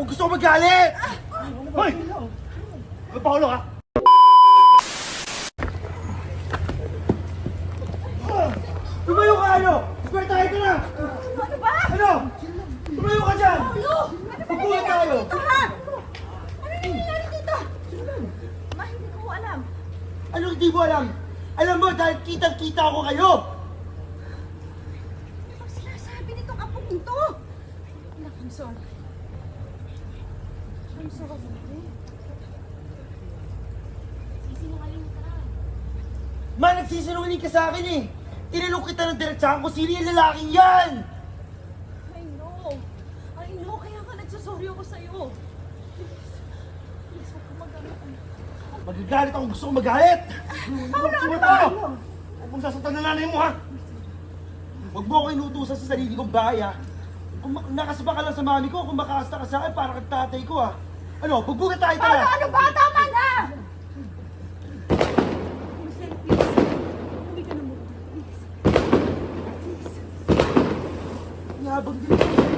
kung gusto ko magalit! Hoy! Paulo ka! Tumayo ka ano? Square tayo ka na! Ano ba? Ano? Tumayo ka dyan! Paulo! Ano ba Magbuhat nangyayari tayo! dito, ha? Ano nangyayari dito? Ma, hindi ko alam. Ano hindi mo alam? Alam mo dahil kitang-kita ko kayo! Ano bang sinasabi nitong apong ito? Anak, I'm sorry. I'm sorry. Sisinungaling ka. Ma, nagsisinungaling ka sa akin eh! Tinanong kita ng diretsahan kung sino yung lalaking yan! I know. I know. Kaya nga nagsasorry ako sa'yo. Please, huwag ka mag-anak. Magagalit ako, gusto ko magalit! Paulo, ano ba? Huwag mong sasaktan na nanay mo ha! Huwag mo ako inutusan sa sarili kong bahay ha! Kung nakasaba ka lang sa mami ko, kung makakasta ka sa akin para kang tatay ko ha! Ano, pagbugat tayo Paulo, tara! ano ba? Tama na! Marcel, please. Uwi ka na muna. Please. Please. Yabang din.